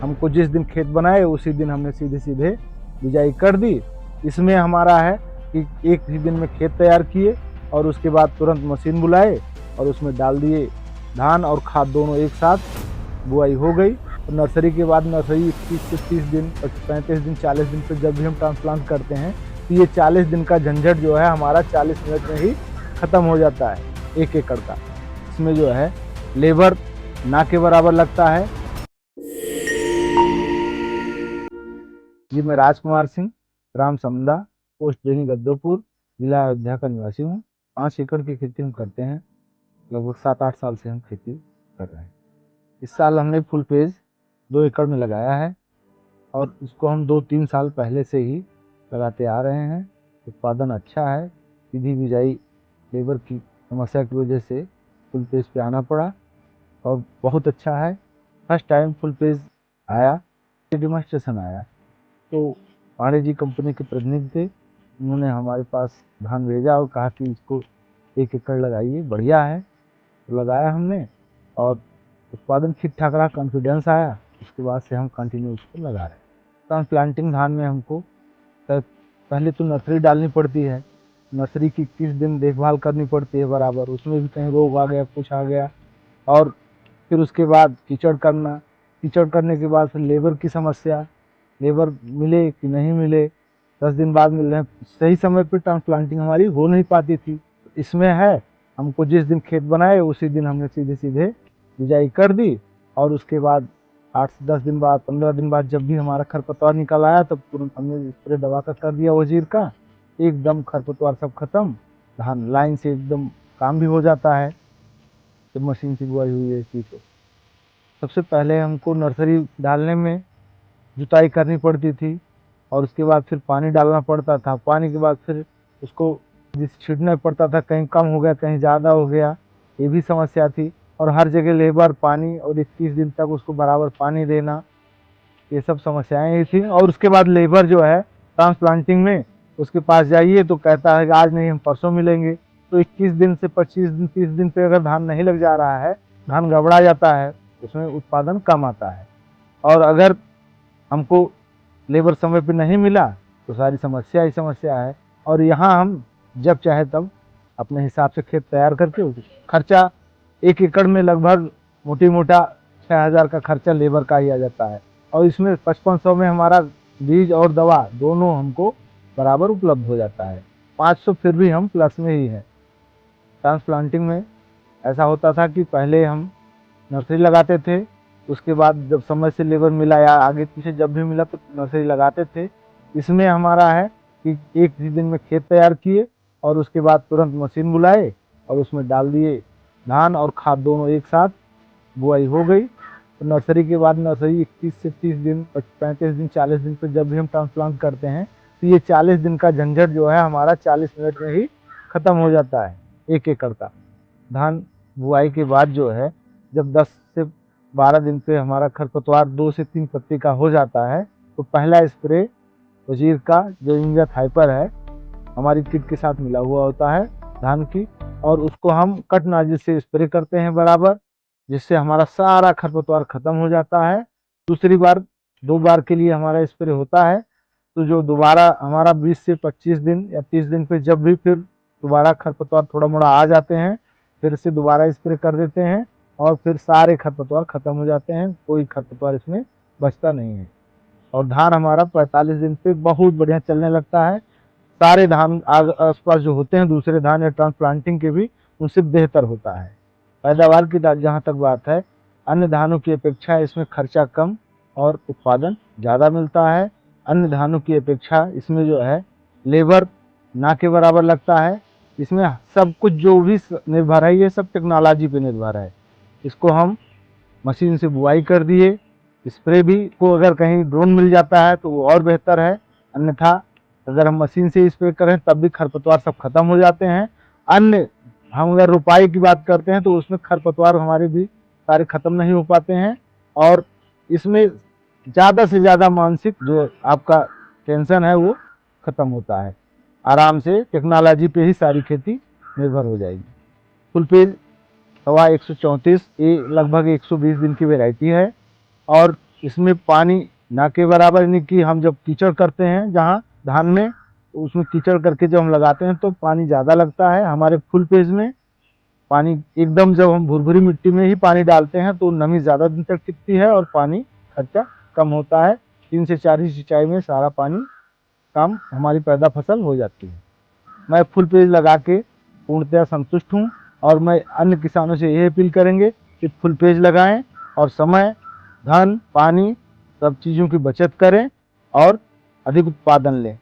हमको जिस दिन खेत बनाए उसी दिन हमने सीधे सीधे बिजाई कर दी। इसमें हमारा है कि एक ही दिन में खेत तैयार किए और उसके बाद तुरंत मशीन बुलाए और उसमें डाल दिए धान और खाद दोनों एक साथ, बुआई हो गई। और नर्सरी के बाद नर्सरी 21 से 30 दिन 35 दिन 40 दिन पे जब भी हम ट्रांसप्लांट करते हैं तो ये 40 दिन का झंझट जो है हमारा 40 मिनट में ही ख़त्म हो जाता है 1 एकड़ का। इसमें जो है लेबर ना के बराबर लगता है। जी, मैं राजकुमार सिंह, ग्राम समदा, पोस्ट बेनी गद्दोपुर, जिला अयोध्या का निवासी हूँ। 5 एकड़ की खेती हम करते हैं। लगभग 7-8 साल से हम खेती कर रहे हैं। इस साल हमने फुल पेज 2 एकड़ में लगाया है और इसको हम 2-3 साल पहले से ही लगाते आ रहे हैं। उत्पादन अच्छा है। सीधी बिजाई लेबर की समस्या की वजह से फुल पेज पे आना पड़ा और बहुत अच्छा है। फर्स्ट टाइम फुल पेज आया, डेमोन्स्ट्रेशन आया तो पांडे जी कंपनी के प्रतिनिधि थे, उन्होंने हमारे पास धान भेजा और कहा कि इसको 1 एकड़ लगाइए, बढ़िया है। तो लगाया हमने और उत्पादन ठीक ठाक रहा, कॉन्फिडेंस आया। उसके बाद से हम कंटिन्यू उसको लगा रहे हैं। ट्रांसप्लांटिंग धान में हमको पहले तो नर्सरी डालनी पड़ती है। नर्सरी की 21 दिन देखभाल करनी पड़ती है बराबर, उसमें भी कहीं रोग आ गया, कुछ आ गया। और फिर उसके बाद कीचड़ करना, कीचड़ करने के बाद फिर लेबर की समस्या, लेबर मिले कि नहीं मिले, 10 दिन बाद मिल रहे हैं। सही समय पर ट्रांसप्लांटिंग हमारी हो नहीं पाती थी। इसमें है हमको जिस दिन खेत बनाए उसी दिन हमने सीधे सीधे बिजाई कर दी और उसके बाद 8 से 10 दिन बाद, 15 दिन बाद जब भी हमारा खरपतवार निकल आया तब तुरंत हमने स्प्रे दवा का कर दिया वजीर का। एकदम खरपतवार सब खत्म, धान लाइन से एकदम काम भी हो जाता है जब मशीन से बुआई हुई है इसकी। तो सबसे पहले हमको नर्सरी डालने में जुताई करनी पड़ती थी और उसके बाद फिर पानी डालना पड़ता था। पानी के बाद फिर उसको छिड़कना पड़ता था, कहीं कम हो गया कहीं ज़्यादा हो गया, ये भी समस्या थी। और हर जगह लेबर, पानी और 21 दिन तक उसको बराबर पानी देना, ये सब समस्याएं ही थी। और उसके बाद लेबर जो है ट्रांसप्लांटिंग में उसके पास जाइए तो कहता है कि आज नहीं हम परसों मिलेंगे। तो 21 दिन से 25 दिन 30 दिन पे अगर धान नहीं लग जा रहा है, धान गड़बड़ा जाता है, उसमें उत्पादन कम आता है। और अगर हमको लेबर समय पे नहीं मिला तो सारी समस्या ही समस्या है। और यहाँ हम जब चाहे तब अपने हिसाब से खेत तैयार करके खर्चा 1 एकड़ में लगभग मोटी मोटा 6,000 का खर्चा लेबर का ही आ जाता है। और इसमें 5500 में हमारा बीज और दवा दोनों हमको बराबर उपलब्ध हो जाता है। 500 फिर भी हम प्लस में ही है। ट्रांसप्लांटिंग में ऐसा होता था कि पहले हम नर्सरी लगाते थे, उसके बाद जब समय से लेबर मिला या आगे पीछे जब भी मिला तो नर्सरी लगाते थे। इसमें हमारा है कि एक ही दिन में खेत तैयार किए और उसके बाद तुरंत मशीन बुलाए और उसमें डाल दिए धान और खाद दोनों एक साथ, बुआई हो गई। तो नर्सरी के बाद नर्सरी 21 से 30 दिन 35 दिन 40 दिन पे जब भी हम ट्रांसप्लांट करते हैं तो ये 40 दिन का झंझट जो है हमारा 40 मिनट में ही ख़त्म हो जाता है 1 एकड़ का। धान बुआई के बाद जो है जब 10 से 12 दिन पे हमारा खरपतवार 2 से 3 पत्ती का हो जाता है तो पहला स्प्रे वजीर का जो इंजत हाइपर है हमारी किट के साथ मिला हुआ होता है धान की, और उसको हम कट नाजिल से स्प्रे करते हैं बराबर, जिससे हमारा सारा खरपतवार खत्म हो जाता है। दूसरी बार 2 बार के लिए हमारा स्प्रे होता है। तो जो दोबारा हमारा 20 से 25 दिन या 30 दिन पे जब भी फिर दोबारा खरपतवार थोड़ा मोड़ा आ जाते हैं, फिर से दोबारा स्प्रे कर देते हैं और फिर सारे खरपतवार खत्म हो जाते हैं, कोई खरपतवार इसमें बचता नहीं है। और धान हमारा 45 दिन पे बहुत बढ़िया चलने लगता है। सारे धान आस पास जो होते हैं दूसरे धान या ट्रांसप्लांटिंग के भी उनसे बेहतर होता है। पैदावार की जहाँ तक बात है, अन्य धानों की अपेक्षा इसमें खर्चा कम और उत्पादन ज़्यादा मिलता है। अन्य धानों की अपेक्षा इसमें जो है लेबर ना के बराबर लगता है। इसमें सब कुछ जो भी निर्भर है ये सब टेक्नोलॉजी पे निर्भर है। इसको हम मशीन से बुआई कर दिए, स्प्रे भी को अगर कहीं ड्रोन मिल जाता है तो वो और बेहतर है, अन्यथा अगर हम मशीन से स्प्रे करें तब भी खरपतवार सब खत्म हो जाते हैं। अन्य हम अगर रोपाई की बात करते हैं तो उसमें खरपतवार हमारे भी सारे खत्म नहीं हो पाते हैं। और इसमें ज़्यादा से ज़्यादा मानसिक जो आपका टेंशन है वो खत्म होता है। आराम से टेक्नोलॉजी पे ही सारी खेती निर्भर हो जाएगी। फुल पेज सवा 134 ये लगभग 120 दिन की वैरायटी है और इसमें पानी ना के बराबर, यानी कि हम जब कीचड़ करते हैं जहाँ धान में, तो उसमें कीचड़ करके जब हम लगाते हैं तो पानी ज़्यादा लगता है। हमारे फुल पेज में पानी एकदम, जब हम भुरभुरी मिट्टी में ही पानी डालते हैं तो नमी ज़्यादा दिन तक टिकती है और पानी खर्चा कम होता है। 3 से 4 ही सिंचाई में सारा पानी काम हमारी पैदा फसल हो जाती है। मैं फुल पेज लगा के पूर्णतः संतुष्ट हूँ और मैं अन्य किसानों से यही अपील करेंगे कि फुल पेज लगाएं और समय, धन, पानी सब चीज़ों की बचत करें और अधिक उत्पादन लें।